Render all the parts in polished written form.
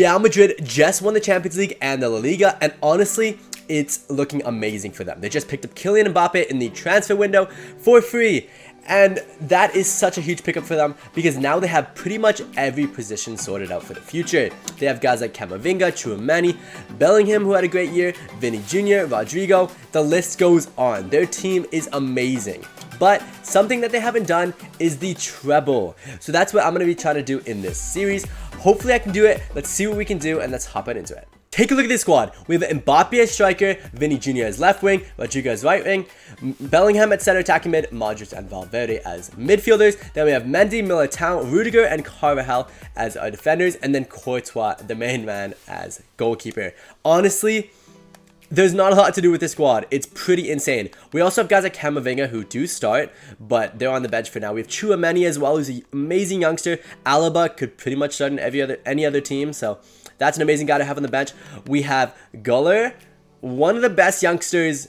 Real Madrid just won the Champions League and the La Liga, and honestly, it's looking amazing for them. They just picked up Kylian Mbappe in the transfer window for free, and that is such a huge pickup for them because now they have pretty much every position sorted out for the future. They have guys like Camavinga, Tchouaméni, Bellingham, who had a great year, Vinny Jr., Rodrigo, the list goes on. Their team is amazing. But something that they haven't done is the treble. So that's what I'm going to be trying to do in this series. Hopefully I can do it. Let's see what we can do and let's hop right into it. Take a look at this squad. We have Mbappe as striker, Vinny Jr. as left wing, Rodrigo as right wing, Bellingham at center attacking mid, Modric and Valverde as midfielders. Then we have Mendy, Militao, Rudiger, and Carvajal as our defenders, and then Courtois, the main man, as goalkeeper. Honestly, there's not a lot to do with this squad. It's pretty insane. We also have guys like Camavinga who do start, but they're on the bench for now. We have Tchouaméni as well, who's an amazing youngster. Alaba could pretty much start in any other team, so that's an amazing guy to have on the bench. We have Guller, one of the best youngsters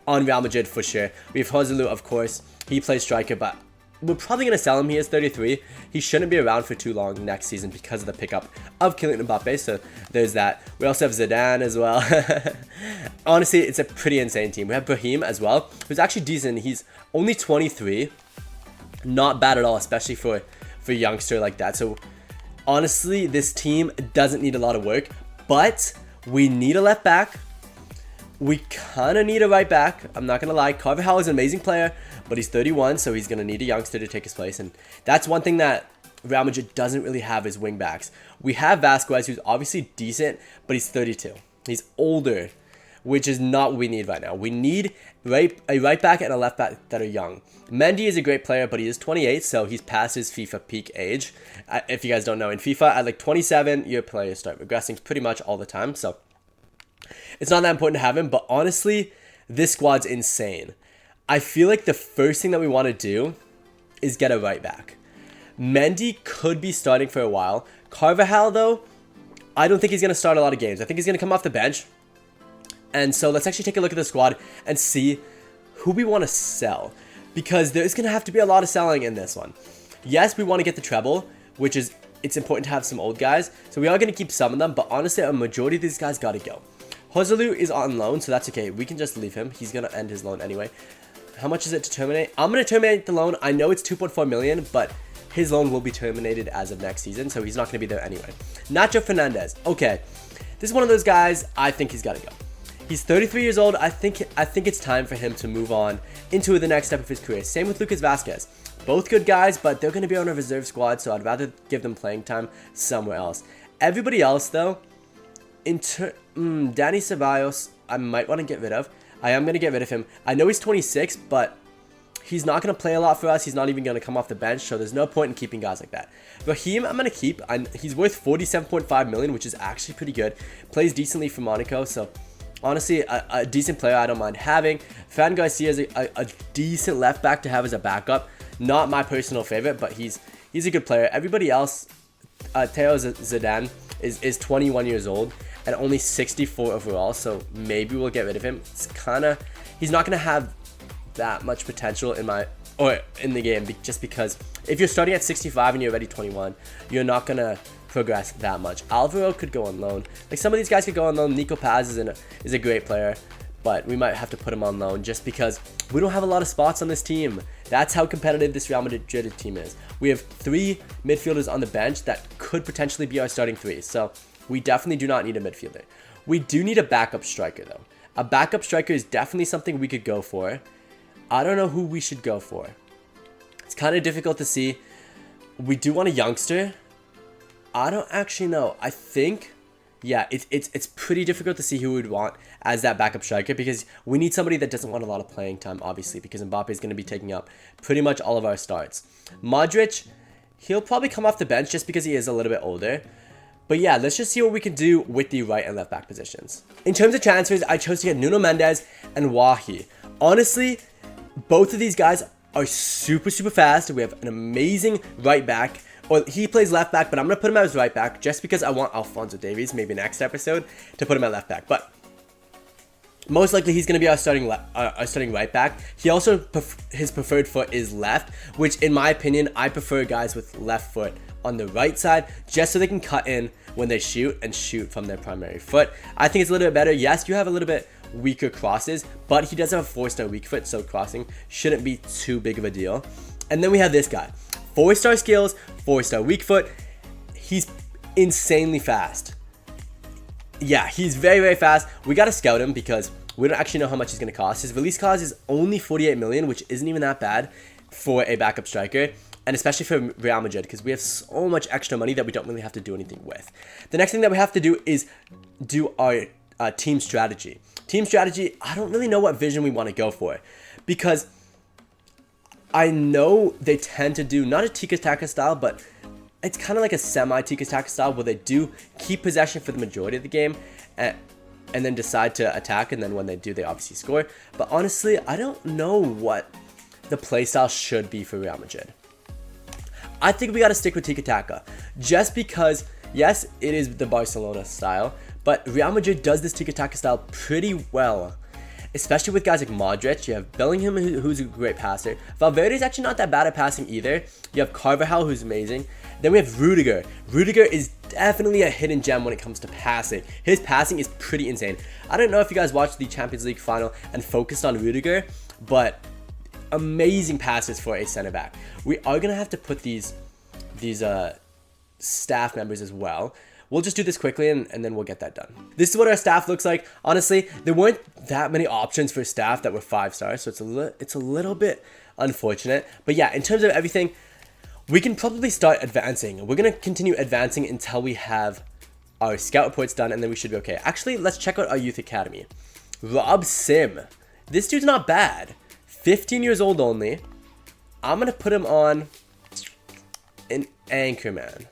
on Real Madrid for sure. We have Joselu, of course. He plays striker, but we're probably going to sell him. He is 33. He shouldn't be around for too long next season because of the pickup of Kylian Mbappe, so there's that. We also have Zidane as well. Honestly, it's a pretty insane team. We have Brahim as well, who's actually decent. He's only 23. Not bad at all, especially for a youngster like that. So honestly, this team doesn't need a lot of work, but we need a left back. We kind of need a right back. I'm not going to lie. Carvajal is an amazing player, but he's 31, so he's going to need a youngster to take his place. And that's one thing that Real Madrid doesn't really have is wing backs. We have Vasquez, who's obviously decent, but he's 32. He's older, which is not what we need right now. We need a right back and a left back that are young. Mendy is a great player, but he is 28, so he's past his FIFA peak age. If you guys don't know, in FIFA, at like 27, your players start regressing pretty much all the time, so it's not that important to have him. But honestly, this squad's insane. I feel like the first thing that we want to do is get a right back. Mendy could be starting for a while. Carvajal, though, I don't think he's going to start a lot of games. I think he's going to come off the bench. And so let's actually take a look at the squad and see who we want to sell, because there's going to have to be a lot of selling in this one. Yes, we want to get the treble, which is, it's important to have some old guys. So we are going to keep some of them, but honestly, a majority of these guys got to go. Joselu is on loan, so that's okay. We can just leave him. He's going to end his loan anyway. How much is it to terminate? I'm going to terminate the loan. I know it's 2.4 million, but his loan will be terminated as of next season, so he's not going to be there anyway. Nacho Fernandez. Okay, this is one of those guys. I think he's got to go. He's 33 years old. I think it's time for him to move on into the next step of his career. Same with Lucas Vasquez. Both good guys, but they're going to be on a reserve squad, so I'd rather give them playing time somewhere else. Everybody else, though, Dani Ceballos, I might want to get rid of. I am going to get rid of him. I know he's 26, but he's not going to play a lot for us. He's not even going to come off the bench, so there's no point in keeping guys like that. Raheem, I'm going to keep. He's worth 47.5 million, which is actually pretty good. Plays decently for Monaco, so honestly, a decent player I don't mind having. Fran Garcia is a decent left back to have as a backup. Not my personal favorite, but he's a good player. Everybody else, Theo Zidane is 21 years old and only 64 overall, so maybe we'll get rid of him. It's he's not going to have that much potential in the game, just because if you're starting at 65 and you're already 21, you're not going to progress that much. Alvaro could go on loan. Like, some of these guys could go on loan. Nico Paz is a great player, but we might have to put him on loan just because we don't have a lot of spots on this team. That's how competitive this Real Madrid team is. We have 3 midfielders on the bench that could potentially be our starting 3, so we definitely do not need a midfielder. We do need a backup striker, though. A backup striker is definitely something we could go for. I don't know who we should go for. It's kind of difficult to see. We do want a youngster. I don't actually know. I think, yeah, it's pretty difficult to see who we'd want as that backup striker, because we need somebody that doesn't want a lot of playing time, obviously, because Mbappe is going to be taking up pretty much all of our starts. Modric, he'll probably come off the bench just because he is a little bit older. But yeah, let's just see what we can do with the right and left back positions. In terms of transfers, I chose to get Nuno Mendes and Wahi. Honestly, both of these guys are super fast. We have an amazing right back. Or he plays left back, but I'm going to put him as right back just because I want Alphonso Davies, maybe next episode, to put him at left back. But most likely he's going to be our starting right back. He also, his preferred foot is left, which in my opinion, I prefer guys with left foot on the right side, just so they can cut in when they shoot and shoot from their primary foot. I think it's a little bit better. Yes, you have a little bit weaker crosses, but he does have a 4-star weak foot, so crossing shouldn't be too big of a deal. And then we have this guy, 4-star skills, 4-star weak foot. He's insanely fast. Yeah, he's very, very fast. We got to scout him because we don't actually know how much he's going to cost. His release cost is only 48 million, which isn't even that bad for a backup striker, and especially for Real Madrid, because we have so much extra money that we don't really have to do anything with. The next thing that we have to do is do our team strategy. Team strategy, I don't really know what vision we want to go for, because I know they tend to do not a tiki-taka style, but it's kind of like a semi-tiki-taka style where they do keep possession for the majority of the game and then decide to attack, and then when they do, they obviously score. But honestly, I don't know what the playstyle should be for Real Madrid. I think we got to stick with tiki-taka, just because, yes, it is the Barcelona style, but Real Madrid does this tiki-taka style pretty well, especially with guys like Modric. You have Bellingham, who's a great passer. Valverde is actually not that bad at passing either. You have Carvajal, who's amazing. Then we have Rudiger. Rudiger is definitely a hidden gem when it comes to passing. His passing is pretty insane. I don't know if you guys watched the Champions League final and focused on Rudiger, but amazing passes for a center back. We are gonna have to put these staff members as well. We'll just do this quickly and then we'll get that done. This is what our staff looks like. Honestly, there weren't that many options for staff that were 5 stars, so it's a little bit unfortunate. But yeah, in terms of everything, we can probably start advancing. We're gonna continue advancing until we have our scout reports done, and then we should be okay. Actually, let's check out our youth academy. Rob Sim. This dude's not bad. 15 years old only. I'm gonna put him on an anchorman.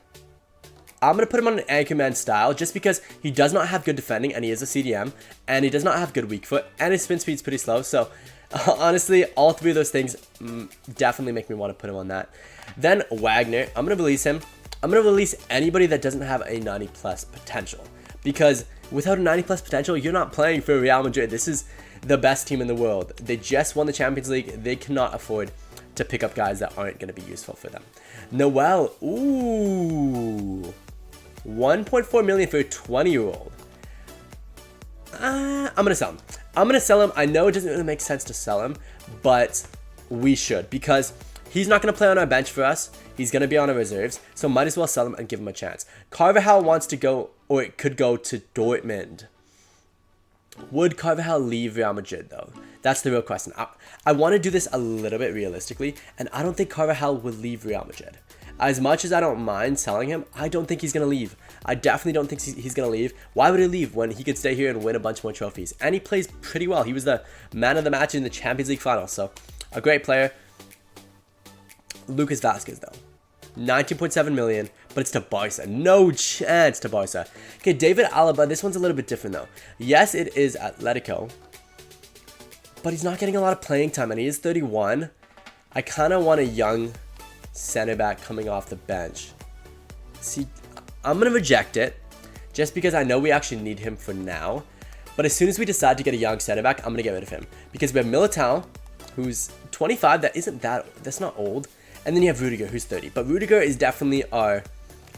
I'm going to put him on an anchorman style just because he does not have good defending, and he is a CDM, and he does not have good weak foot, and his spin speed's pretty slow. So honestly, all 3 of those things definitely make me want to put him on that. Then Wagner, I'm going to release him. I'm going to release anybody that doesn't have a 90 plus potential, because without a 90 plus potential, you're not playing for Real Madrid. This is the best team in the world. They just won the Champions League. They cannot afford to pick up guys that aren't going to be useful for them. Noel, ooh, 1.4 million for a 20-year-old. I'm gonna sell him. I know it doesn't really make sense to sell him, but we should, because he's not gonna play on our bench for us. He's gonna be on our reserves, so might as well sell him and give him a chance. Carvajal wants to go, or it could go to Dortmund. Would Carvajal leave Real Madrid though? That's the real question. I want to do this a little bit realistically, and I don't think Carvajal would leave Real Madrid. As much as I don't mind selling him, I don't think he's going to leave. I definitely don't think he's going to leave. Why would he leave when he could stay here and win a bunch more trophies? And he plays pretty well. He was the man of the match in the Champions League final, so a great player. Lucas Vazquez though. 19.7 million, but it's to Barca. No chance to Barca. Okay, David Alaba, this one's a little bit different though. Yes, it is Atletico, but he's not getting a lot of playing time, and he is 31. I kind of want a young center back coming off the bench. See, I'm going to reject it just because I know we actually need him for now. But as soon as we decide to get a young center back, I'm going to get rid of him, because we have Militao, who's 25. That's not old. And then you have Rudiger, who's 30. But Rudiger is definitely our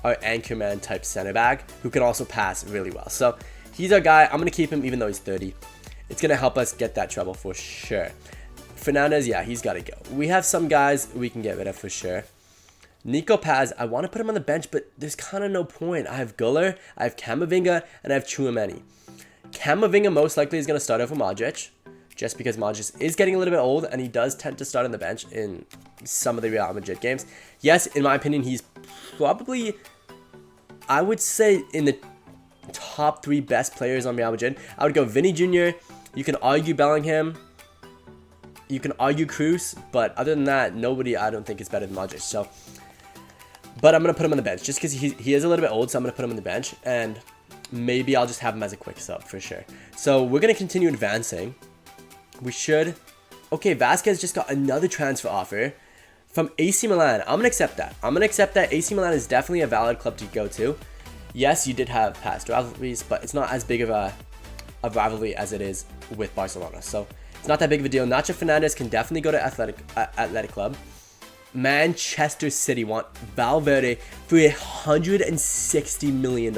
anchorman type center back who can also pass really well. So he's our guy. I'm going to keep him even though he's 30. It's going to help us get that treble for sure. Fernandez, yeah, he's got to go. We have some guys we can get rid of for sure. Nico Paz, I want to put him on the bench, but there's kind of no point. I have Guller, I have Camavinga, and I have Tchouaméni. Camavinga most likely is going to start over Modric, just because Modric is getting a little bit old, and he does tend to start on the bench in some of the Real Madrid games. Yes, in my opinion, he's probably, I would say, in the top 3 best players on Real Madrid. I would go Vinny Jr., you can argue Bellingham, you can argue Cruz, but other than that, nobody I don't think is better than Modric. So, but I'm going to put him on the bench just because he is a little bit old, so I'm going to put him on the bench, and maybe I'll just have him as a quick sub for sure. So we're going to continue advancing. We should. Okay, Vazquez just got another transfer offer from AC Milan. I'm going to accept that. I'm going to accept that. AC Milan is definitely a valid club to go to. Yes, you did have past rivalries, but it's not as big of a rivalry as it is with Barcelona. So it's not that big of a deal. Nacho Fernandez can definitely go to Athletic Club. Manchester City want Valverde for $160 million.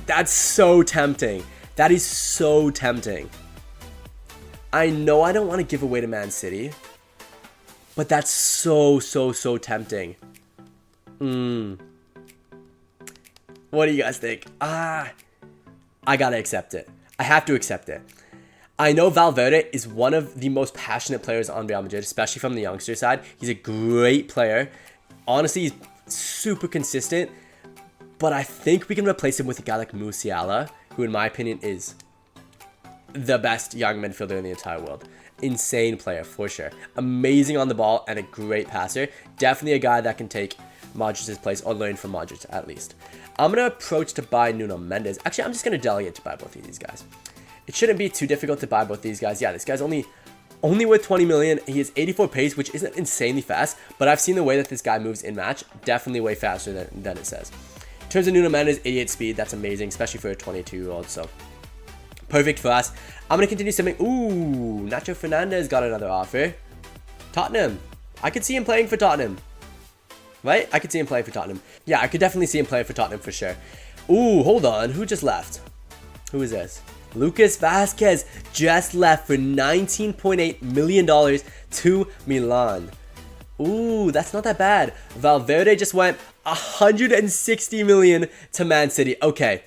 That's so tempting. That is so tempting. I know I don't want to give away to Man City, but that's so tempting. What do you guys think? I gotta accept it. I have to accept it. I know Valverde is one of the most passionate players on Real Madrid, especially from the youngster side. He's a great player. Honestly, he's super consistent. But I think we can replace him with a guy like Musiala, who in my opinion is the best young midfielder in the entire world. Insane player, for sure. Amazing on the ball and a great passer. Definitely a guy that can take Modric's place, or learn from Modric at least. I'm going to approach to buy Nuno Mendes. Actually, I'm just going to delegate to buy both of these guys. It shouldn't be too difficult to buy both these guys. Yeah, this guy's only worth 20 million. He has 84 pace, which isn't insanely fast, but I've seen the way that this guy moves in match. Definitely way faster than it says. In terms of Nuno Mendes, 88 speed. That's amazing, especially for a 22-year-old, so perfect for us. I'm going to continue simming. Ooh, Nacho Fernandez got another offer. Tottenham. I could see him playing for Tottenham. Right? I could see him playing for Tottenham. Yeah, I could definitely see him playing for Tottenham for sure. Ooh, hold on. Who just left? Who is this? Lucas Vazquez just left for $19.8 million to Milan. Ooh, that's not that bad. Valverde just went $160 million to Man City. Okay.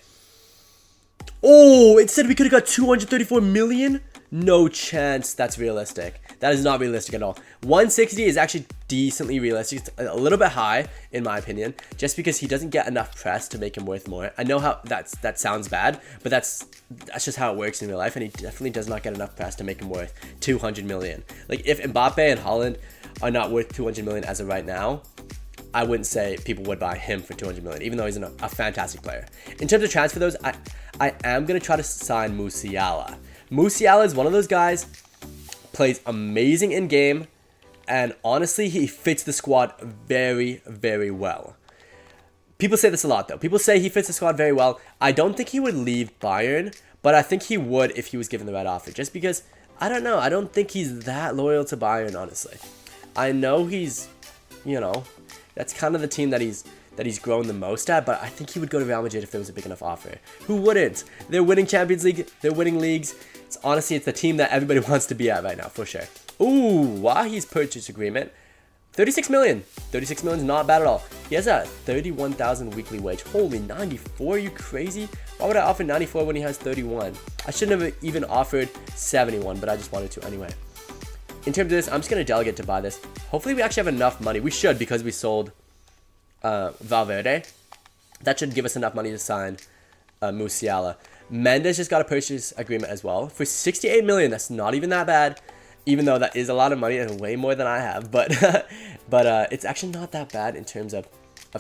Oh, it said we could have got $234 million? No chance that's realistic. That is not realistic at all. 160 is actually decently realistic. It's a little bit high, in my opinion, just because he doesn't get enough press to make him worth more. I know how that sounds bad, but that's just how it works in real life, and he definitely does not get enough press to make him worth 200 million. Like, if Mbappe and Haaland are not worth 200 million as of right now, I wouldn't say people would buy him for 200 million, even though he's a fantastic player. In terms of transfer those, I am going to try to sign Musiala. Musiala is one of those guys, plays amazing in game, and honestly, he fits the squad very, very well. People say this a lot, though. People say he fits the squad very well. I don't think he would leave Bayern, but I think he would if he was given the right offer. Just because, I don't know, I don't think he's that loyal to Bayern, honestly. I know he's, you know, that's kind of the team that he's grown the most at, but I think he would go to Real Madrid if there was a big enough offer. Who wouldn't? They're winning Champions League, they're winning leagues. Honestly, it's the team that everybody wants to be at right now, for sure. Ooh, Wahi's purchase agreement. 36 million. 36 million is not bad at all. He has a 31,000 weekly wage. Holy, 94? Are you crazy? Why would I offer 94 when he has 31? I shouldn't have even offered 71, but I just wanted to anyway. In terms of this, I'm just going to delegate to buy this. Hopefully, we actually have enough money. We should, because we sold Valverde. That should give us enough money to sign Musiala. Mendes just got a purchase agreement as well for 68 million. That's not even that bad, even though that is a lot of money and way more than I have. But it's actually not that bad in terms of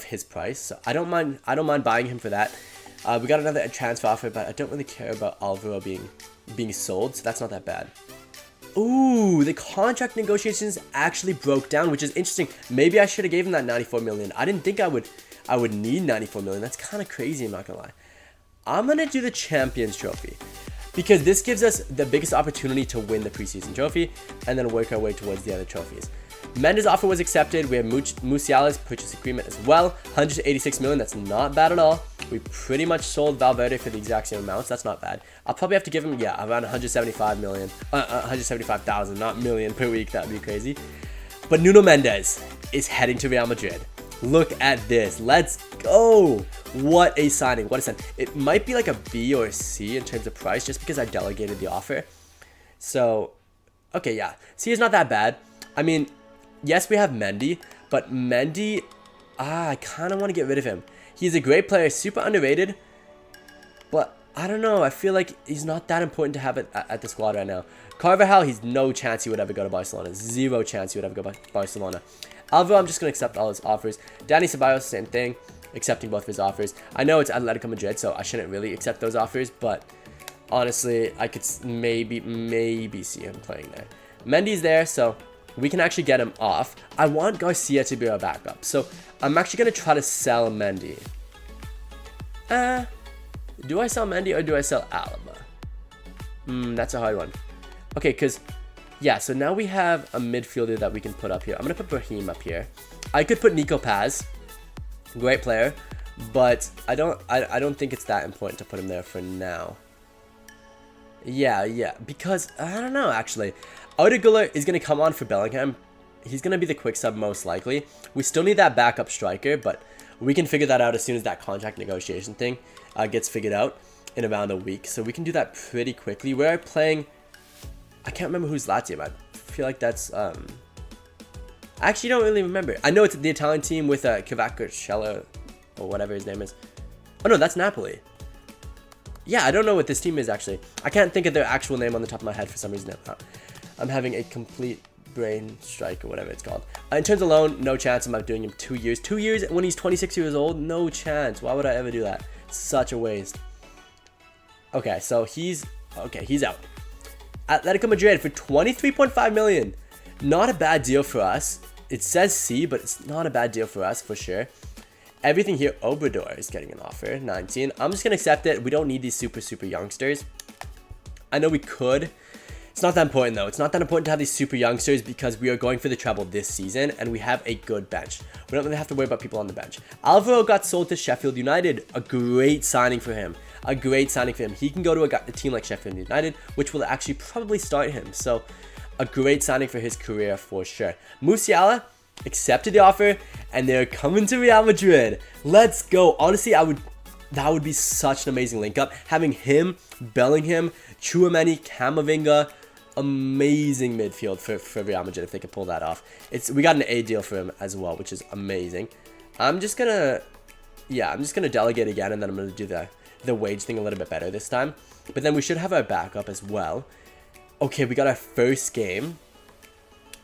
his price. So I don't mind buying him for that. We got another transfer offer, but I don't really care about Alvaro being sold, so that's not that bad. Ooh, the contract negotiations actually broke down, which is interesting. Maybe I should have given him that 94 million. I didn't think I would need 94 million. That's kind of crazy, I'm not gonna lie. I'm gonna do the Champions Trophy because this gives us the biggest opportunity to win the preseason trophy and then work our way towards the other trophies. Mendes' offer was accepted. We have Musiala's purchase agreement as well. 186 million, that's not bad at all. We pretty much sold Valverde for the exact same amounts. That's not bad. I'll probably have to give him, yeah, around 175 million, 175,000, not million per week. That'd be crazy. But Nuno Mendes is heading to Real Madrid. Look at this. Let's go. What a signing. What a signing. It might be like a B or a C in terms of price just because I delegated the offer. So, okay, yeah. C is not that bad. I mean, yes, we have Mendy, but Mendy, I kind of want to get rid of him. He's a great player, super underrated, but I don't know. I feel like he's not that important to have it at the squad right now. Carvajal, he's no chance he would ever go to Barcelona. Zero chance he would ever go to Barcelona. Alvaro, I'm just going to accept all his offers. Dani Ceballos, same thing. Accepting both of his offers. I know it's Atletico Madrid, so I shouldn't really accept those offers, but honestly, I could maybe see him playing there. Mendy's there, so we can actually get him off. I want Garcia to be our backup, so I'm actually going to try to sell Mendy. Do I sell Mendy or do I sell Alaba? That's a hard one. Okay, because Yeah, so now we have a midfielder that we can put up here. I'm going to put Brahim up here. I could put Nico Paz. Great player. But I don't think it's that important to put him there for now. Yeah. Because, I don't know, actually. Odegaard is going to come on for Bellingham. He's going to be the quick sub most likely. We still need that backup striker, but we can figure that out as soon as that contract negotiation thing gets figured out in around a week. So we can do that pretty quickly. We're playing... I can't remember who's Lazio. I feel like that's... I actually don't really remember. I know it's the Italian team with Cavacciello or whatever his name is. Oh no, that's Napoli. Yeah, I don't know what this team is actually. I can't think of their actual name on the top of my head for some reason. I'm having a complete brain strike or whatever it's called. In terms of loan, no chance I'm doing him 2 years. 2 years when he's 26 years old? No chance. Why would I ever do that? Such a waste. Okay, so he's out. Atletico Madrid for 23.5 million. Not a bad deal for us. It says C, but it's not a bad deal for us for sure. Everything here, Obrador is getting an offer, 19. I'm just going to accept it. We don't need these super youngsters. I know we could. It's not that important though. It's not that important to have these super youngsters because we are going for the treble this season and we have a good bench. We don't really have to worry about people on the bench. Alvaro got sold to Sheffield United. A great signing for him. A great signing for him. He can go to a team like Sheffield United, which will actually probably start him. So a great signing for his career for sure. Musiala accepted the offer and they're coming to Real Madrid. Let's go. Honestly, that would be such an amazing link up. Having him, Bellingham, Tchouaméni, Camavinga, amazing midfield for Real Madrid if they could pull that off. We got an A deal for him as well, which is amazing. I'm just gonna delegate again and then I'm gonna do the wage thing a little bit better this time. But then we should have our backup as well. Okay, we got our first game.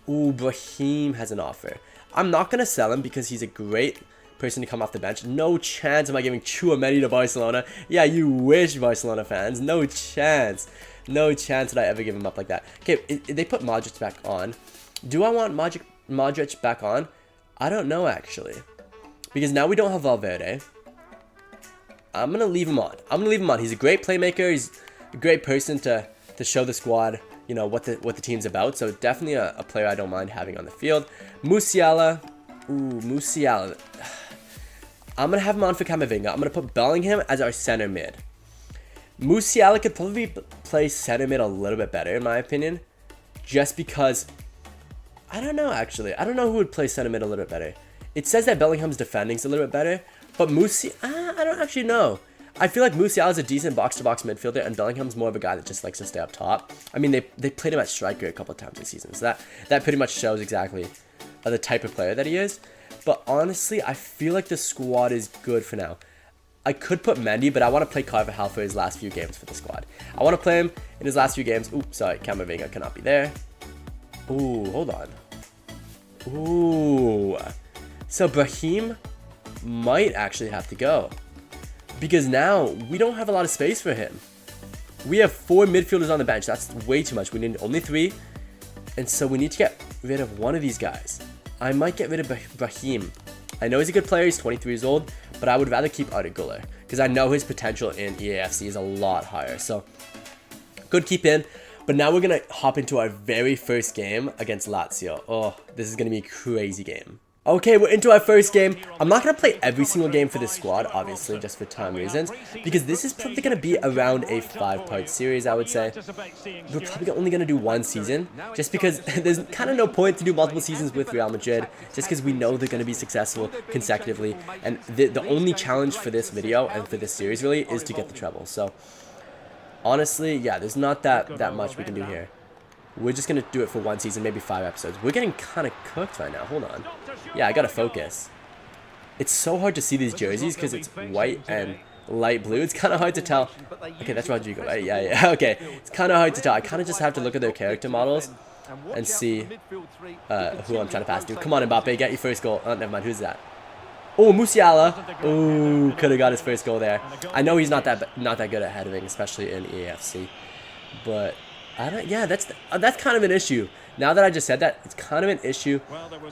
Ooh, Brahim has an offer. I'm not going to sell him because he's a great person to come off the bench. No chance am I giving Tchouaméni to Barcelona. Yeah, you wish, Barcelona fans. No chance. No chance would I ever give him up like that. Okay, they put Modric back on. Do I want Modric back on? I don't know, actually. Because now we don't have Valverde. I'm going to leave him on. He's a great playmaker. He's a great person to show the squad, you know, what the team's about. So definitely a player I don't mind having on the field. Musiala. Ooh, Musiala. I'm going to have him on for Camavinga. I'm going to put Bellingham as our center mid. Musiala could probably play center mid a little bit better, in my opinion. Just because, I don't know, actually. I don't know who would play center mid a little bit better. It says that Bellingham's defending's a little bit better. But I don't actually know. I feel like Musiala is a decent box-to-box midfielder, and Bellingham's more of a guy that just likes to stay up top. I mean, they played him at striker a couple of times this season, so that pretty much shows exactly the type of player that he is. But honestly, I feel like the squad is good for now. I could put Mendy, but I want to play Carvajal for his last few games for the squad. I want to play him in his last few games. Ooh, sorry, Camavinga cannot be there. Ooh, hold on. Ooh. So Brahim might actually have to go. Because now, we don't have a lot of space for him. We have 4 midfielders on the bench. That's way too much. We need only 3. And so we need to get rid of one of these guys. I might get rid of Brahim. I know he's a good player. He's 23 years old. But I would rather keep Odegaard. Because I know his potential in EAFC is a lot higher. So, good keep in. But now we're going to hop into our very first game against Lazio. Oh, this is going to be a crazy game. Okay, we're into our first game. I'm not going to play every single game for this squad, obviously, just for time reasons, because this is probably going to be around a 5-part series, I would say. We're probably only going to do 1 season, just because there's kind of no point to do multiple seasons with Real Madrid, just because we know they're going to be successful consecutively, and the only challenge for this video and for this series, really, is to get the treble. So, honestly, yeah, there's not that much we can do here. We're just going to do it for 1 season, maybe 5 episodes. We're getting kind of cooked right now. Hold on. Yeah, I got to focus. It's so hard to see these jerseys because it's white and light blue. It's kind of hard to tell. Okay, that's Rodrigo. Yeah. Okay, it's kind of hard to tell. I kind of just have to look at their character models and see who I'm trying to pass to. Come on, Mbappe, get your first goal. Oh, never mind. Who's that? Oh, Musiala. Oh, could have got his first goal there. I know he's not that good at heading, especially in EAFC. But yeah, that's kind of an issue. Now that I just said that, it's kind of an issue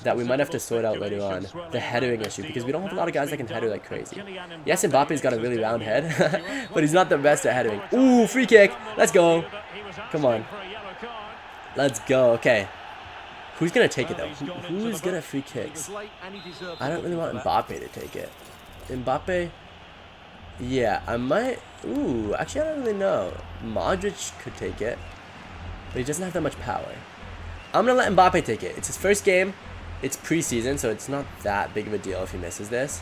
that we might have to sort out later on. The headering issue, because we don't have a lot of guys that can header like crazy. Yes, Mbappe's got a really round head, but he's not the best at headering. Ooh, free kick. Let's go. Come on. Let's go. Okay. Who's going to take it, though? Who's going to free kicks? I don't really want Mbappe to take it. Mbappe? Yeah, I might... Ooh, actually, I don't really know. Modric could take it. But he doesn't have that much power. I'm going to let Mbappe take it. It's his first game. It's preseason, so it's not that big of a deal if he misses this.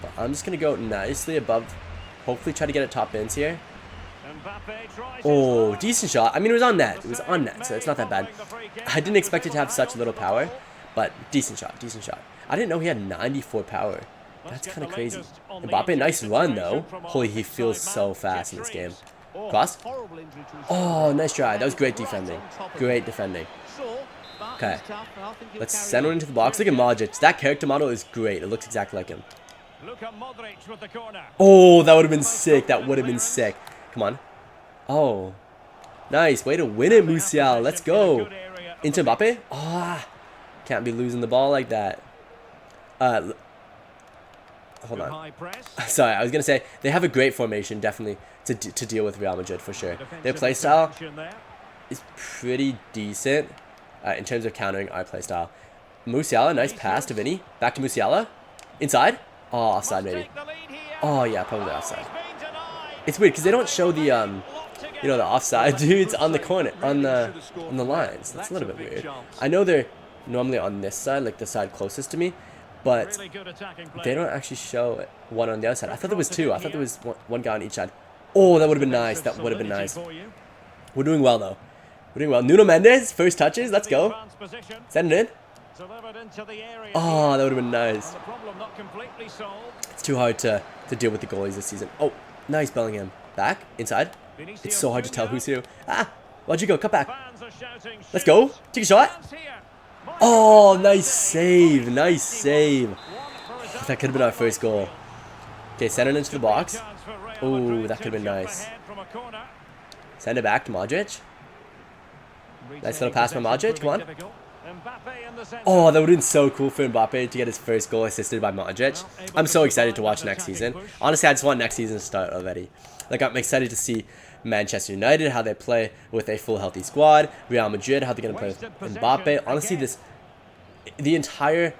But I'm just going to go nicely above. Hopefully try to get it top bins here. Oh, decent shot. I mean, it was on net. It was on net, so it's not that bad. I didn't expect it to have such little power, but decent shot, decent shot. I didn't know he had 94 power. That's kind of crazy. Mbappe, nice run, though. Holy, he feels so fast in this game. Cross. Oh, nice try. That was great defending. Great defending. Okay. Let's send one into the box. Look at Modric. That character model is great. It looks exactly like him. Oh, that would have been sick. That would have been sick. Come on. Oh. Nice. Way to win it, Musial. Let's go. Into Mbappe. Ah. Can't be losing the ball like that. Hold on. Sorry, I was going to say, they have a great formation, definitely, to deal with Real Madrid, for sure. Their playstyle is pretty decent in terms of countering our playstyle. Musiala, nice pass to Vinny. Back to Musiala. Inside. Oh, offside, maybe. Oh, yeah, probably offside. It's weird, because they don't show the, you know, the offside dudes on the corner, on the lines. That's a little bit weird. I know they're normally on this side, like the side closest to me, but they don't actually show one on the other side. I thought there was two. I thought there was one guy on each side. Oh, that would have been nice. That would have been nice. We're doing well, though. We're doing well. Nuno Mendes, first touches. Let's go. Send it in. Oh, that would have been nice. It's too hard to deal with the goalies this season. Oh, nice Bellingham. Back. Inside. It's so hard to tell who's who. Ah, why'd you go? Cut back. Let's go. Take a shot. Oh, nice save. Nice save. That could have been our first goal. Okay, send it into the box. Oh, that could have been nice. Send it back to Modric. Nice little pass from Modric. Come on. Oh, that would have been so cool for Mbappe to get his first goal assisted by Modric. I'm so excited to watch next season. Honestly, I just want next season to start already. Like, I'm excited to see Manchester United, how they play with a full healthy squad. Real Madrid, how they're going to play with Mbappe. Honestly, the entire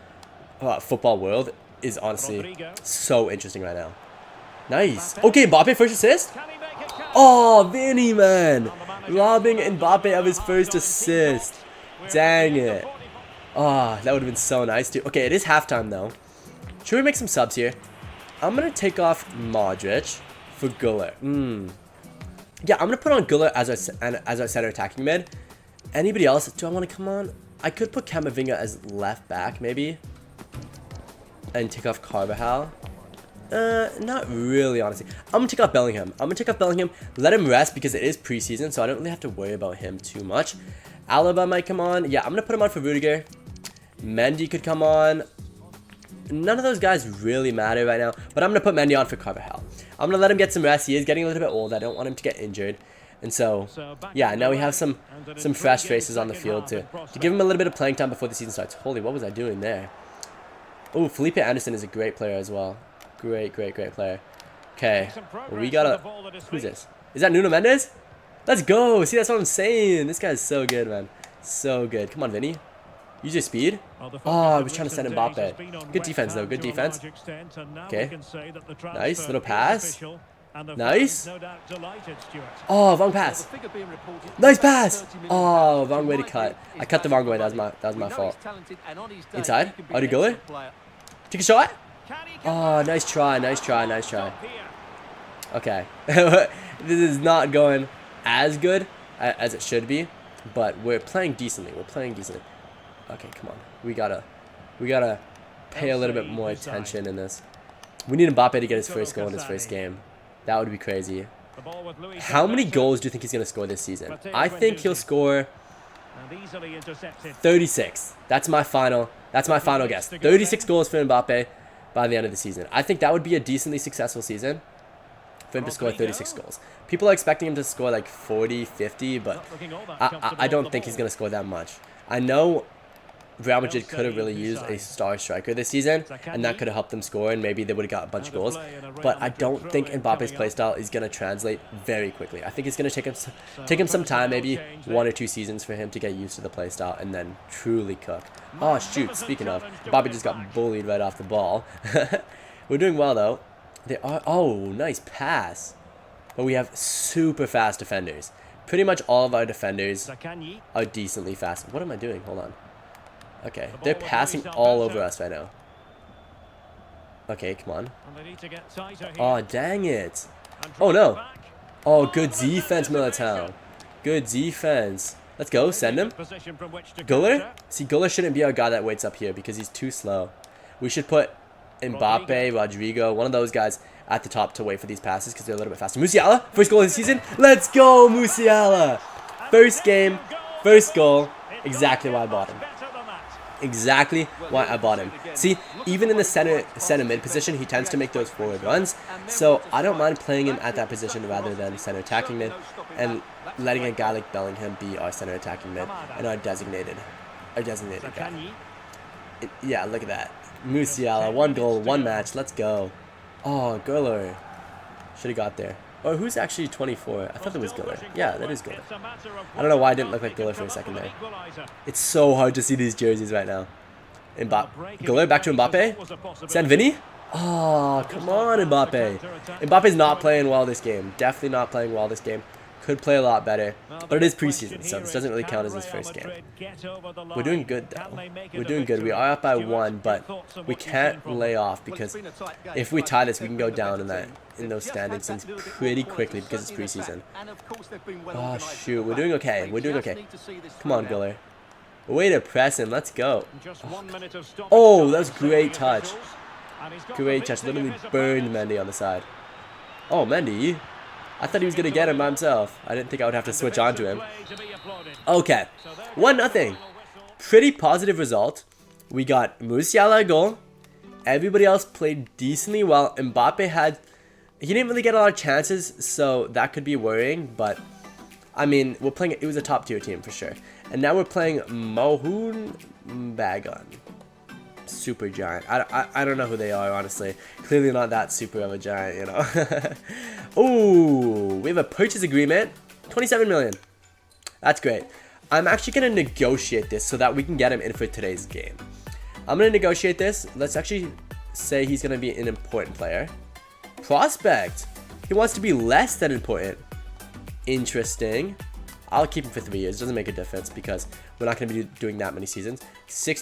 football world is honestly so interesting right now. Nice. Okay, Mbappe first assist. Oh, Vinny, man. Robbing Mbappe of his first assist. Dang it. Oh, that would have been so nice, too. Okay, it is halftime, though. Should we make some subs here? I'm going to take off Modric for Güler. Yeah, I'm going to put on Güler as our center attacking mid. Anybody else? Do I want to come on? I could put Camavinga as left back, maybe. And take off Carvajal. Not really, honestly. I'm going to take off Bellingham. Let him rest because it is preseason, so I don't really have to worry about him too much. Alaba might come on. Yeah, I'm going to put him on for Rudiger. Mendy could come on. None of those guys really matter right now, but I'm going to put Mendy on for Carvajal. I'm going to let him get some rest. He is getting a little bit old. I don't want him to get injured. And so, yeah, now we have some fresh faces on the field to give him a little bit of playing time before the season starts. Holy, what was I doing there? Oh, Felipe Anderson is a great player as well. Great player. Okay, well, we got a... Who's this? Is that Nuno Mendes? Let's go! See, that's what I'm saying. This guy's so good, man. So good. Come on, Vinny. Use your speed. Oh, I was trying to send Mbappe. Good defense, though. Good defense. Okay. Nice. Little pass. Nice. Oh, wrong pass. Nice pass. Oh, wrong way to cut. I cut the wrong way. That was my fault. Inside. Oh, did Güler? Take a shot. Oh, nice try. Okay. This is not going as good as it should be, but we're playing decently. Okay, come on. We gotta pay a little bit more attention in this. We need Mbappe to get his first goal in his first game. That would be crazy. How many goals do you think he's gonna score this season? I think he'll score 36. That's my final guess. 36 goals for Mbappe by the end of the season. I think that would be a decently successful season for him to score 36 goals. People are expecting him to score like 40, 50, but I don't think he's going to score that much. I know Real Madrid could have really used a star striker this season, and that could have helped them score, and maybe they would have got a bunch of goals. But I don't think Mbappe's playstyle is going to translate very quickly. I think it's going to take him some time, maybe 1 or 2 seasons for him to get used to the playstyle and then truly cook. Oh, shoot. Speaking of, Mbappe just got bullied right off the ball. We're doing well, though. They are... Oh, nice pass. But we have super fast defenders. Pretty much all of our defenders are decently fast. What am I doing? Hold on. Okay, they're passing all over us right now. Okay, come on. Oh, dang it. Oh, no. Oh, good defense, Militao. Good defense. Let's go. Send him. Guller? See, Guller shouldn't be our guy that waits up here because he's too slow. We should put Mbappe, Rodrigo, one of those guys at the top to wait for these passes because they're a little bit faster. Musiala, first goal of the season. Let's go, Musiala. First game, first goal. Exactly why I bought him. Exactly why I bought him. See, even in the center mid position, he tends to make those forward runs. So I don't mind playing him at that position rather than center attacking mid and letting a guy like Bellingham be our center attacking mid and our designated guy. Yeah, look at that. Musiala, 1 goal, 1 match. Let's go. Oh, Guller. Should have got there. Or who's actually 24? I thought that was Guller. Yeah, that is Guller. I don't know why I didn't look like Guller for a second there. It's so hard to see these jerseys right now. Guller back to Mbappe. Send Vinny. Oh, come on, Mbappe. Mbappe's not playing well this game. Definitely not playing well this game. Could play a lot better. But it is preseason, so this doesn't really count as his first game. We're doing good, though. We're doing good. We are up by 1, but we can't lay off because if we tie this, we can go down in those standings pretty quickly because it's preseason. Oh, shoot. We're doing okay. We're doing okay. Come on, Guller. Way to press him. Let's go. Oh, that was great touch. Great touch. Literally burned Mendy on the side. Oh, Mendy. I thought he was going to get him by himself. I didn't think I would have to switch on to him. Okay. 1-0. Pretty positive result. We got Musiala a goal. Everybody else played decently well. Mbappe had... He didn't really get a lot of chances, so that could be worrying. But, I mean, we're playing... It was a top-tier team for sure. And now we're playing Mohun Bagon. Super giant. I don't know who they are, honestly. Clearly not that super of a giant, you know. Ooh, we have a purchase agreement. 27 million. That's great. I'm actually going to negotiate this so that we can get him in for today's game. I'm going to negotiate this. Let's actually say he's going to be an important player. Prospect. He wants to be less than important. Interesting. I'll keep him for 3 years. Doesn't make a difference because we're not going to be doing that many seasons.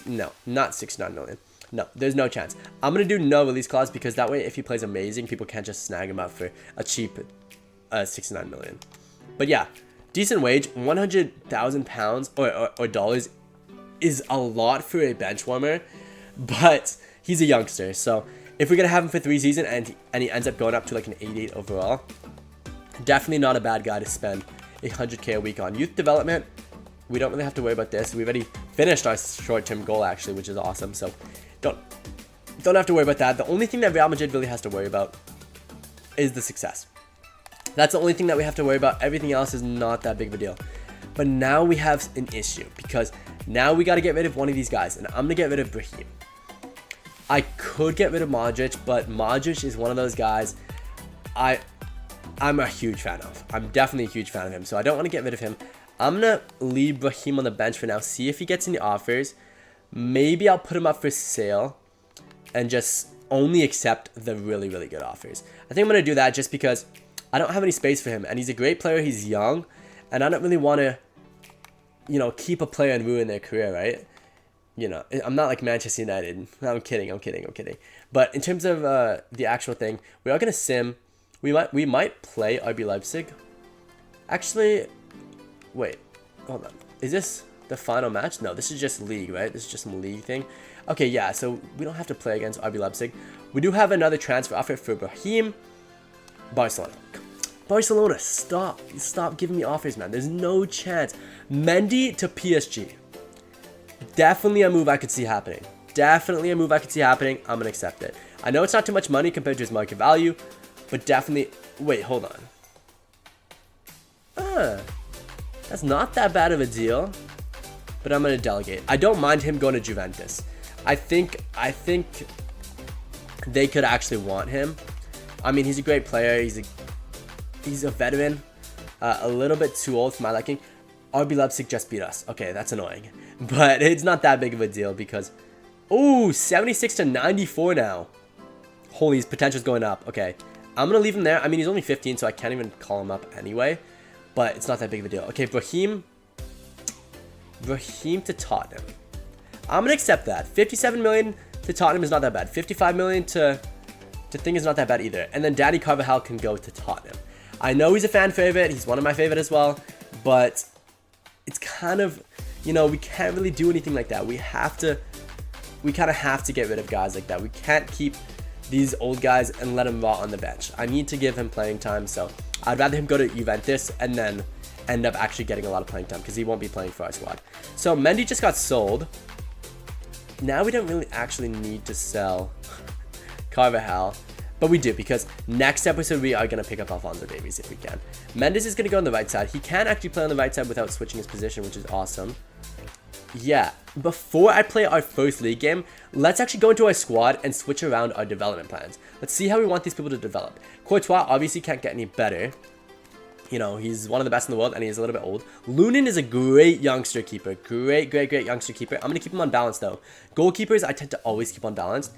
No, not 69 million. No, there's no chance. I'm going to do no release clause because that way if he plays amazing, people can't just snag him up for a cheap 69 million. But yeah, decent wage, 100,000 pounds or dollars is a lot for a bench warmer, but he's a youngster. So if we're going to have him for 3 seasons and he ends up going up to like an 88 overall, definitely not a bad guy to spend 100K a week on. Youth development, we don't really have to worry about this. We've already finished our short-term goal actually, which is awesome. So don't have to worry about that. The only thing that Real Madrid really has to worry about is the success. That's the only thing that we have to worry about. Everything else is not that big of a deal. But now we have an issue because now we got to get rid of one of these guys, and I'm going to get rid of Brahim. I could get rid of Modric, but Modric is one of those guys I'm a huge fan of. I'm definitely a huge fan of him, so I don't want to get rid of him. I'm going to leave Brahim on the bench for now, see if he gets any offers. Maybe I'll put him up for sale and just only accept the really, really good offers. I think I'm going to do that just because I don't have any space for him, and he's a great player. He's young, and I don't really want to, you know, keep a player and ruin their career, right? You know, I'm not like Manchester United. I'm kidding. But in terms of the actual thing, we are going to sim. We might play RB Leipzig. Actually, wait, hold on. Is this the final match? No, this is just league, right? This is just some league thing. Okay, yeah, so we don't have to play against RB Leipzig. We do have another transfer offer for Brahim. Barcelona, stop giving me offers, man. There's no chance. Mendy to PSG. Definitely a move I could see happening. I'm going to accept it. I know it's not too much money compared to his market value, but definitely... Wait, hold on. That's not that bad of a deal. but I'm going to delegate. I don't mind him going to Juventus. I think they could actually want him. I mean, he's a great player. He's a veteran. A little bit too old for my liking. RB Leipzig just beat us. Okay, that's annoying. But it's not that big of a deal because... Ooh, 76 to 94 now. Holy, his potential's going up. Okay, I'm going to leave him there. I mean, he's only 15, so I can't even call him up anyway. But it's not that big of a deal. Okay, Brahim to Tottenham. I'm going to accept that. 57 million to Tottenham is not that bad. 55 million to Thing is not that bad either. And then Danny Carvajal can go to Tottenham. I know he's a fan favorite. He's one of my favorite as well. But it's kind of, you know, we can't really do anything like that. We kind of have to get rid of guys like that. We can't keep these old guys and let him rot on the bench. I need to give him playing time. So I'd rather him go to Juventus and then end up actually getting a lot of playing time because he won't be playing for our squad. So Mendy just got sold. Now we don't really actually need to sell Carvajal, but we do because next episode we are going to pick up Alphonso Davies if we can. Mendes is going to go on the right side. He can actually play on the right side without switching his position, which is awesome. Yeah, before I play our first league game, let's actually go into our squad and switch around our development plans. Let's see how we want these people to develop. Courtois obviously can't get any better. You know, he's one of the best in the world and he's a little bit old. Lunin is a great youngster keeper. Great youngster keeper. I'm going to keep him on balance though. Goalkeepers, I tend to always keep on balance.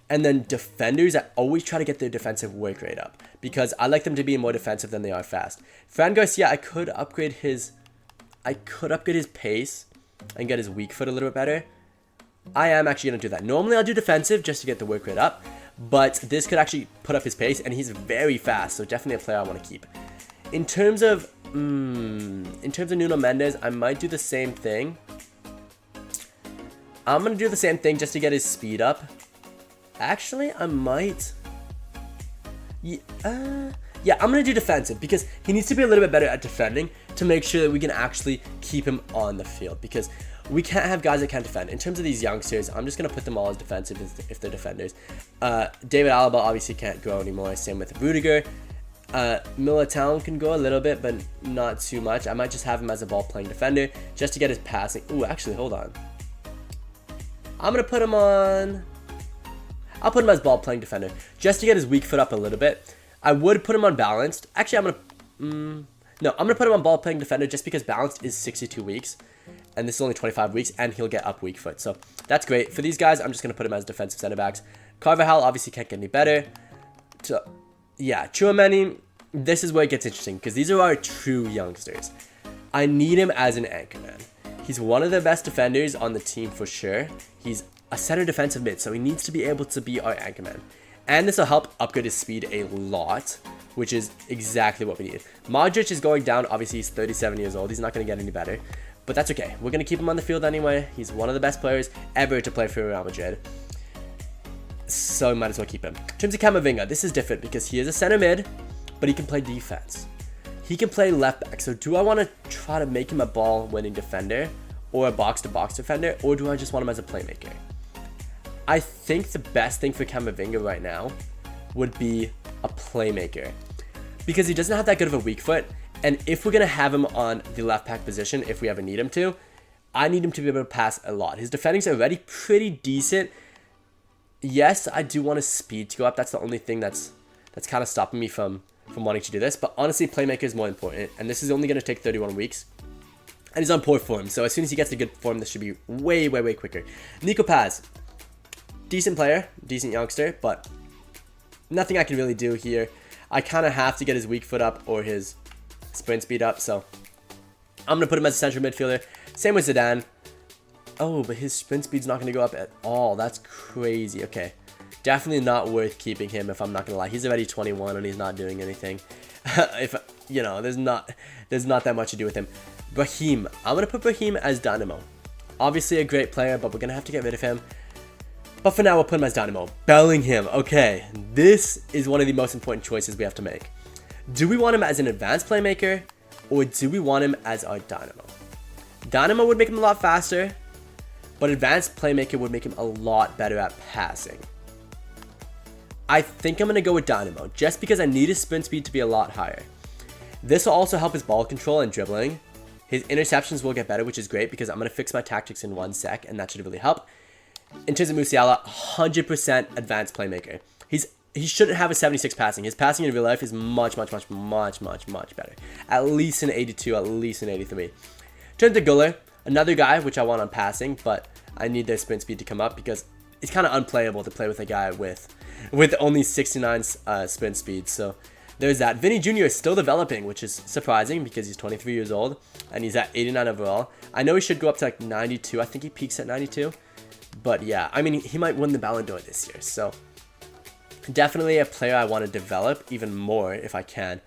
And then defenders, I always try to get their defensive work rate up because I like them to be more defensive than they are fast. Fran Garcia, I could upgrade his pace and get his weak foot a little bit better. I am actually going to do that. Normally I'll do defensive just to get the work rate up, but this could actually put up his pace and he's very fast, so definitely a player I want to keep. In terms of Nuno Mendes, I might do the same thing. I'm going to do the same thing just to get his speed up. Actually, I might... Yeah, I'm going to do defensive because he needs to be a little bit better at defending to make sure that we can actually keep him on the field because we can't have guys that can't defend. In terms of these youngsters, I'm just going to put them all as defensive if they're defenders. David Alaba obviously can't grow anymore. Same with Rudiger. Militao can go a little bit, but not too much. I might just have him as a ball-playing defender just to get his passing. Ooh, actually, hold on. I'm going to put him on... I'll put him as ball-playing defender just to get his weak foot up a little bit. I would put him on balanced. Actually, I'm going to... No, I'm going to put him on ball-playing defender just because balanced is 62 weeks. And this is only 25 weeks, and he'll get up weak foot. So that's great. For these guys, I'm just going to put him as defensive center backs. Carvajal obviously can't get any better. So, yeah, Tchouaméni, this is where it gets interesting because these are our true youngsters. I need him as an anchor man. He's one of the best defenders on the team for sure. He's a center defensive mid, so he needs to be able to be our anchor man. And this will help upgrade his speed a lot, which is exactly what we need. Modric is going down. Obviously, he's 37 years old. He's not going to get any better, but that's okay. We're going to keep him on the field anyway. He's one of the best players ever to play for Real Madrid, so we might as well keep him. In terms of Camavinga, this is different because he is a center mid, but he can play defense. He can play left back. So do I want to try to make him a ball-winning defender or a box-to-box defender, or do I just want him as a playmaker? I think the best thing for Camavinga right now would be a playmaker because he doesn't have that good of a weak foot. And if we're going to have him on the left back position, if we ever need him to, I need him to be able to pass a lot. His defending's already pretty decent. Yes, I do want his speed to go up. That's the only thing that's kind of stopping me from wanting to do this. But honestly, playmaker is more important. And this is only going to take 31 weeks. And he's on poor form. So as soon as he gets to good form, this should be way quicker. Nico Paz. Decent player, decent youngster, but nothing I can really do here. I kind of have to get his weak foot up or his sprint speed up, so I'm going to put him as a central midfielder. Same with Zidane. Oh, but his sprint speed's not going to go up at all. That's crazy. Okay, definitely not worth keeping him if I'm not going to lie. He's already 21 and he's not doing anything. If you know, there's not that much to do with him. Brahim. I'm going to put Brahim as Dynamo. Obviously a great player, but we're going to have to get rid of him. But for now, we'll put him as Dynamo. Bellingham. Okay, this is one of the most important choices we have to make. Do we want him as an advanced playmaker, or do we want him as our Dynamo? Dynamo would make him a lot faster, but advanced playmaker would make him a lot better at passing. I think I'm going to go with Dynamo, just because I need his sprint speed to be a lot higher. This will also help his ball control and dribbling, His interceptions will get better, which is great because I'm going to fix my tactics in 1 sec, and that should really help. In terms of Musiala, 100% advanced playmaker. He shouldn't have a 76 passing. His passing in real life is much better. At least an 82, at least an 83. In terms of Guller, another guy which I want on passing, but I need their sprint speed to come up because it's kind of unplayable to play with a guy with only 69 sprint speed. So there's that. Vinny Jr. is still developing, which is surprising because he's 23 years old and he's at 89 overall. I know he should go up to like 92. I think he peaks at 92. But yeah, I mean, he might win the Ballon d'Or this year. So definitely a player I want to develop even more if I can.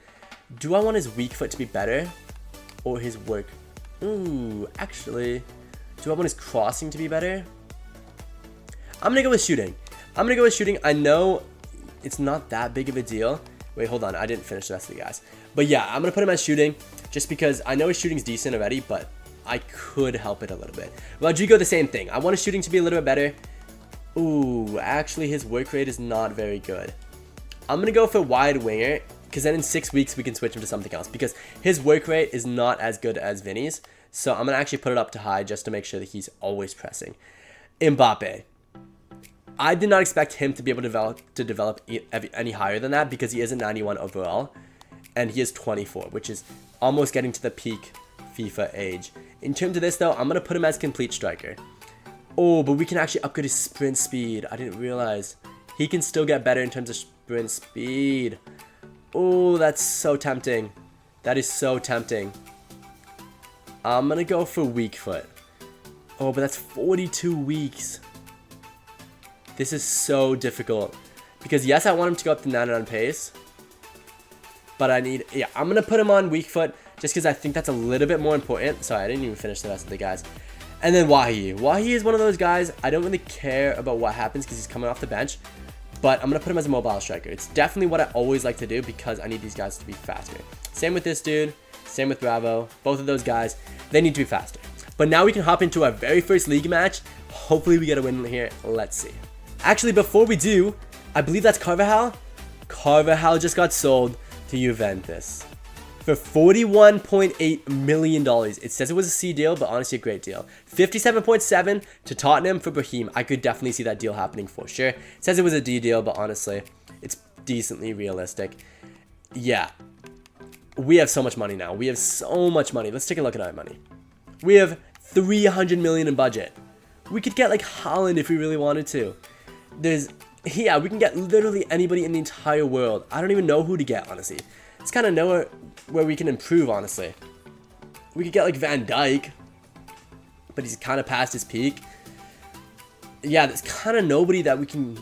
Do I want his weak foot to be better or his work? Ooh, actually, do I want his crossing to be better? I'm going to go with shooting. I know it's not that big of a deal. Wait, hold on. I didn't finish the rest of the guys. But yeah, I'm going to put him as shooting just because I know his shooting's decent already, but I could help it a little bit. Rodrigo, the same thing. I want his shooting to be a little bit better. Ooh, actually his work rate is not very good. I'm going to go for wide winger because then in 6 weeks we can switch him to something else because his work rate is not as good as Vinny's. So I'm going to actually put it up to high just to make sure that he's always pressing. Mbappe. I did not expect him to be able to develop any higher than that because he is a 91 overall and he is 24, which is almost getting to the peak FIFA age. In terms of this though, I'm going to put him as complete striker. Oh, but we can actually upgrade his sprint speed. I didn't realize. He can still get better in terms of sprint speed. Oh, that's so tempting. That is so tempting. I'm going to go for weak foot. Oh, but that's 42 weeks. This is so difficult. Because yes, I want him to go up to 99 pace. But I'm going to put him on weak foot just because I think that's a little bit more important. Sorry, I didn't even finish the rest of the guys. And then Wahi. Wahi is one of those guys, I don't really care about what happens because he's coming off the bench. But I'm going to put him as a mobile striker. It's definitely what I always like to do because I need these guys to be faster. Same with this dude. Same with Bravo. Both of those guys, they need to be faster. But now we can hop into our very first league match. Hopefully we get a win here. Let's see. Actually, before we do, I believe that's Carvajal. Carvajal just got sold to Juventus for $41.8 million. It says it was a C deal, but honestly a great deal. 57.7 to Tottenham for Brahim. I could definitely see that deal happening for sure. It says it was a D deal, but honestly, it's decently realistic. Yeah. We have so much money now. We have so much money. Let's take a look at our money. We have 300 million in budget. We could get like Haaland if we really wanted to. Yeah, we can get literally anybody in the entire world. I don't even know who to get, honestly. It's kind of nowhere where we can improve, honestly. We could get like Van Dijk, but he's kind of past his peak. Yeah, there's kind of nobody that we can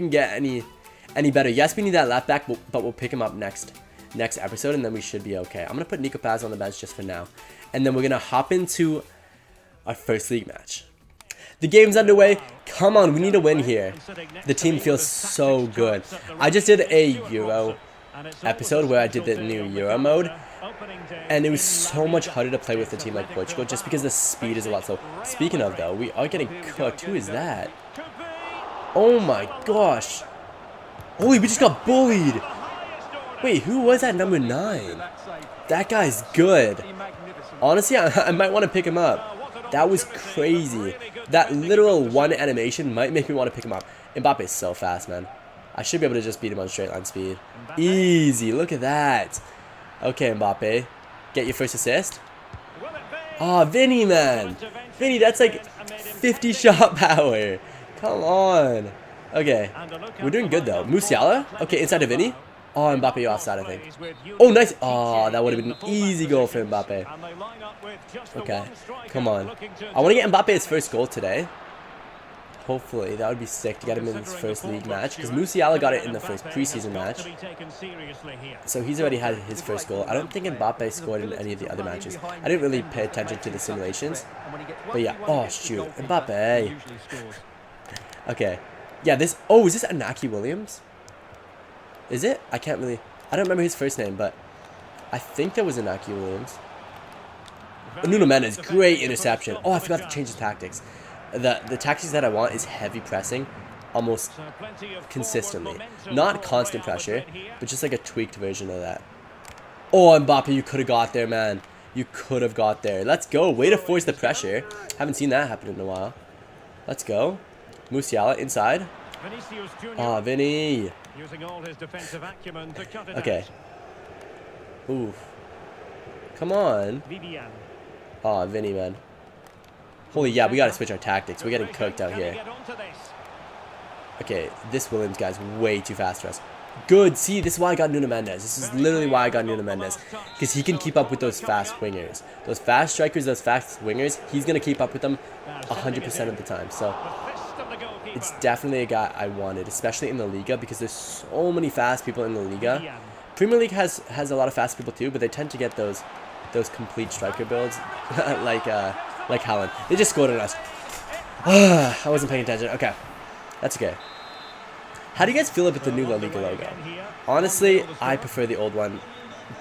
get any better. Yes, we need that left back, but we'll pick him up next episode, and then we should be okay. I'm gonna put Nico Paz on the bench just for now, and then we're gonna hop into our first league match. The game's underway. Come on, we need a win here. The team feels so good. I just did a Euro episode where I did the new Euro mode, and it was so much harder to play with a team like Portugal just because the speed is a lot slow. Speaking of though, we are getting cooked. Who is that? Oh my gosh. Holy, we just got bullied. Wait, who was that number 9? That guy's good. Honestly, I might want to pick him up. That was crazy. That literal one animation might make me want to pick him up. Mbappe is so fast, man. I should be able to just beat him on straight line speed. Easy. Look at that. Okay, Mbappe. Get your first assist. Oh, Vinny, man. Vinny, that's like 50 shot power. Come on. Okay. We're doing good, though. Musiala? Okay, inside of Vinny. Oh, Mbappe, you're offside, I think. Oh, nice. Oh, that would have been an easy goal for Mbappe. Okay, come on. I want to get Mbappe his first goal today. Hopefully, that would be sick to get him in his first league match. Because Musiala got it in the first preseason match. So he's already had his first goal. I don't think Mbappe scored in any of the other matches. I didn't really pay attention to the simulations. But yeah, oh shoot, Mbappe. Okay, yeah, this, oh, is this Inaki Williams? Is it? I don't remember his first name, but I think that was Inaki Williams. Nuno Mendes, great interception. Oh, I forgot to change his tactics. The tactics that I want is heavy pressing, almost consistently. Not constant pressure, but just like a tweaked version of that. Oh, Mbappe, you could have got there, man. you could have got there. Let's go. Way to force the pressure. Haven't seen that happen in a while. Let's go. Musiala inside. Ah, Vinny. Okay. Ooh. Come on. Oh, Vinny, man. Holy, yeah, we gotta switch our tactics. We're getting cooked out here. Okay, this Williams guy's way too fast for us. Good. See, this is why I got Nuno Mendes. This is literally why I got Nuno Mendes. Because he can keep up with those fast wingers. Those fast strikers, those fast wingers, he's going to keep up with them 100% of the time. So, it's definitely a guy I wanted, especially in the Liga, because there's so many fast people in the Liga. Premier League has a lot of fast people too, but they tend to get those complete striker builds, like Haaland. They just scored on us. I wasn't paying attention. Okay, that's okay. How do you guys feel about the new La Liga logo? Honestly, I prefer the old one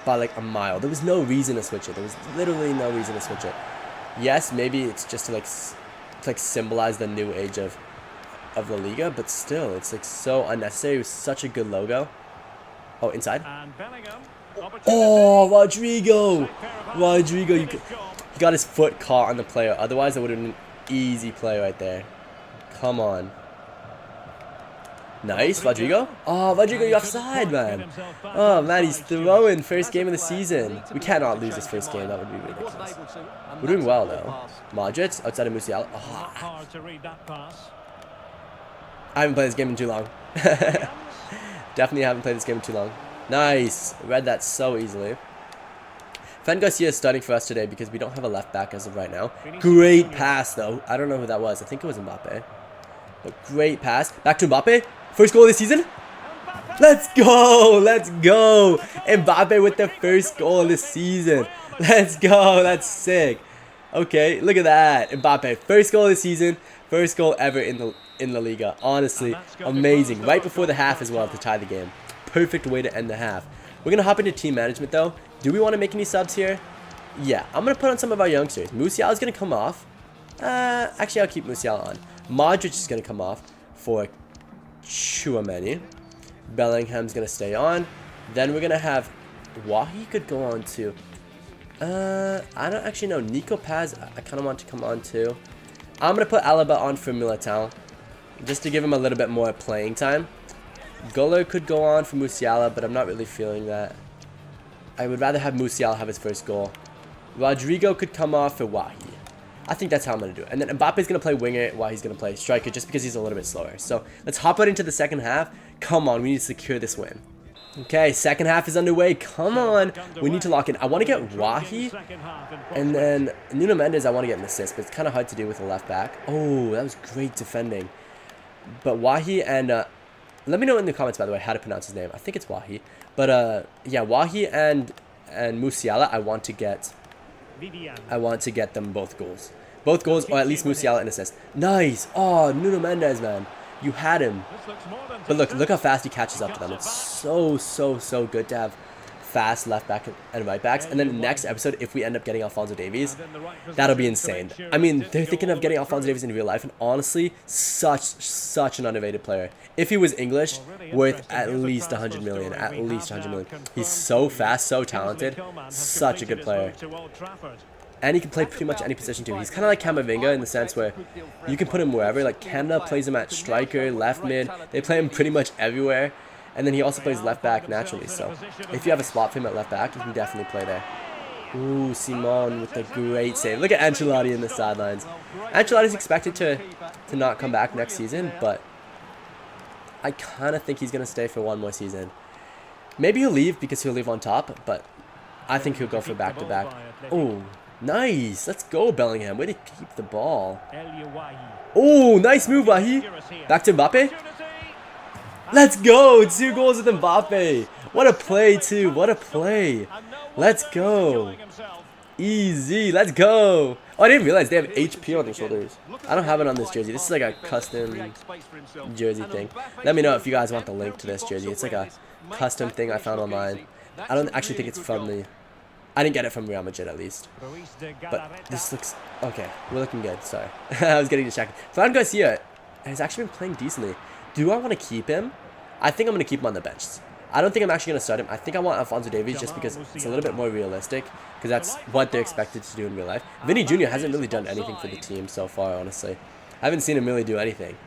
by like a mile. There was no reason to switch it. There was literally no reason to switch it. Yes, maybe it's just to like symbolize the new age of La Liga, but still, it's like so unnecessary. It was such a good logo. Oh, inside. Oh, Rodrigo! Rodrigo, he got his foot caught on the player. Otherwise, it would have been an easy play right there. Come on. Nice, Rodrigo. Oh, Rodrigo, you're offside, man. Oh, man, he's throwing first game of the season. We cannot lose this first game. That would be ridiculous. We're doing well, though. MADRID, outside of Musiala. Oh. I haven't played this game in too long. Definitely haven't played this game in too long. Nice. Read that so easily. Fran Garcia is starting for us today because we don't have a left back as of right now. Great pass, though. I don't know who that was. I think it was Mbappe. But great pass. Back to Mbappe. First goal of the season. Let's go. Let's go. Mbappe with the first goal of the season. Let's go. That's sick. Okay, look at that. Mbappe, first goal of the season. First goal ever in La Liga. Honestly, amazing. Right before the half as well to tie the game. Perfect way to end the half. We're going to hop into team management, though. Do we want to make any subs here? Yeah, I'm going to put on some of our youngsters. Musiala is going to come off. Actually, I'll keep Musiala on. Modric is going to come off for Tchouaméni. Bellingham's going to stay on. Then we're going to have Wahi could go on too. I don't actually know. Nico Paz, I kind of want to come on too. I'm going to put Alaba on for Militao, just to give him a little bit more playing time. Guller could go on for Musiala, but I'm not really feeling that. I would rather have Musiala have his first goal. Rodrigo could come off for Wahi. I think that's how I'm going to do it. And then Mbappe's going to play winger while he's going to play striker just because he's a little bit slower. So let's hop right into the second half. Come on, we need to secure this win. Okay, second half is underway. Come on. We need to lock in. I want to get Wahi. And then Nuno Mendes, I want to get an assist, but it's kind of hard to do with a left back. Oh, that was great defending. But Wahi and... let me know in the comments, by the way, how to pronounce his name. I think it's Wahi. But, yeah, Wahi and Musiala, I want to get them both goals. Both goals, or at least Musiala an assist. Nice. Oh, Nuno Mendes, man. You had him. But look how fast he catches up to them. It's so good to have fast left back and right backs. And then next episode, if we end up getting Alphonso Davies, that'll be insane. I mean, they're thinking of getting Alphonso Davies in real life, and honestly, such an underrated player. If he was English, worth at least 100 million. At least 100 million. He's so fast, so talented, such a good player. And he can play pretty much any position too. He's kind of like Camavinga in the sense where you can put him wherever. Like Canada plays him at striker, left mid. They play him pretty much everywhere. And then he also plays left back naturally. So if you have a spot for him at left back, you can definitely play there. Ooh, Simon with the great save. Look at Ancelotti in the sidelines. Ancelotti's expected to not come back next season, but I kind of think he's going to stay for one more season. Maybe he'll leave because he'll leave on top, but I think he'll go for back-to-back. Oh, nice. Let's go, Bellingham. Way to keep the ball. Oh, nice move, Wahi. Back to Mbappe. Let's go. 2 goals with Mbappe. What a play, too. What a play. Let's go. Easy. Let's go. Oh, I didn't realize they have HP on their shoulders. I don't have it on this jersey. This is like a custom jersey thing. Let me know if you guys want the link to this jersey. It's like a custom thing I found online. I don't actually think it's from the... I didn't get it from Real Madrid, at least. But this looks... Okay, we're looking good. Sorry. I was getting distracted. Fran Garcia has actually been playing decently. Do I want to keep him? I think I'm going to keep him on the bench. I don't think I'm actually going to start him. I think I want Alphonso Davies just because it's a little bit more realistic, because that's what they're expected to do in real life. Vinny Jr. hasn't really done anything for the team so far, honestly. I haven't seen him really do anything.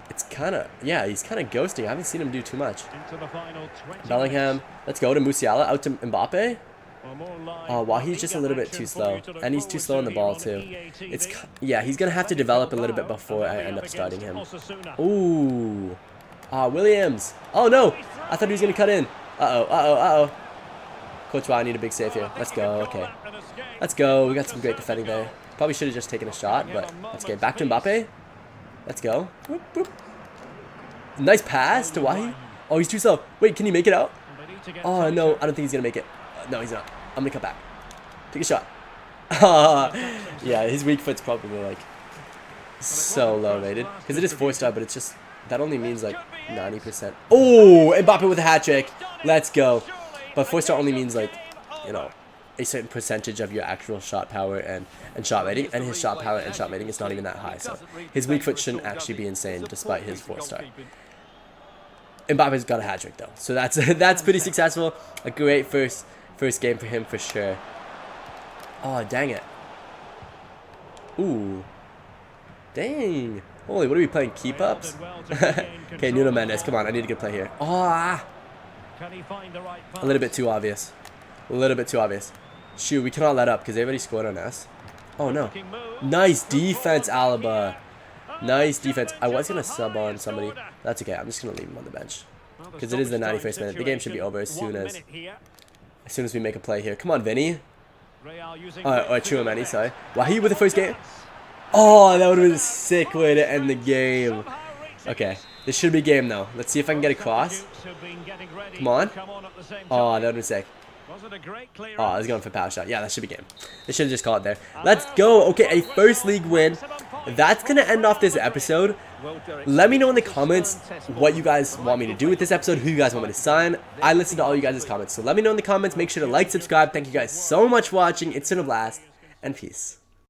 It's kind of, yeah, he's kind of ghosting. I haven't seen him do too much. Bellingham, let's go to Musiala, out to Mbappe. Wow, he's just a little bit too slow. And he's too slow on the ball, too. Yeah, he's going to have to develop a little bit before I end up starting him. Ooh. Williams. Oh, no. I thought he was going to cut in. Uh-oh. Courtois, I need a big save here. Let's go. Okay. Let's go. We got some great defending there. Probably should have just taken a shot, but let's get back to Mbappe. Let's go. Boop, boop. Nice pass to Wahi. Oh, he's too slow. Wait, can he make it out? Oh, no. I don't think he's going to make it. No, he's not. I'm going to cut back. Take a shot. Yeah, his weak foot's probably like so low rated. Because it is 4-star, but it's just, that only means like 90%. Oh, Mbappe with a hat trick. Let's go. But 4-star only means like, you know, a certain percentage of your actual shot power and shot rating. And his shot power and shot rating is not even that high. So his weak foot shouldn't actually be insane despite his 4-star. Mbappe's got a hat trick though. So that's pretty successful. A great first game for him for sure. Oh, dang it. Ooh. Dang. Holy, what are we playing? Keep ups? Okay, Nuno Mendes. Come on, I need a good play here. Oh, a little bit too obvious. A little bit too obvious. Shoot, we cannot let up because they already scored on us. Oh, no. Nice defense, Alaba. Nice defense. I was going to sub on somebody. That's okay. I'm just going to leave him on the bench. Because it is the 91st minute. The game should be over as soon as we make a play here. Come on, Vinny. Or Chouameni, sorry. Wahi with the first game. Oh, that would have been a sick way to end the game. Okay. This should be game, though. Let's see if I can get across. Come on. Oh, that would have been sick. Oh, I was going for power shot. Yeah, that should be game. They should have just called it there. Let's go. Okay, a first league win. That's going to end off this episode. Let me know in the comments what you guys want me to do with this episode, who you guys want me to sign. I listen to all you guys' comments, so let me know in the comments. Make sure to like, subscribe. Thank you guys so much for watching. It's been a blast, and peace.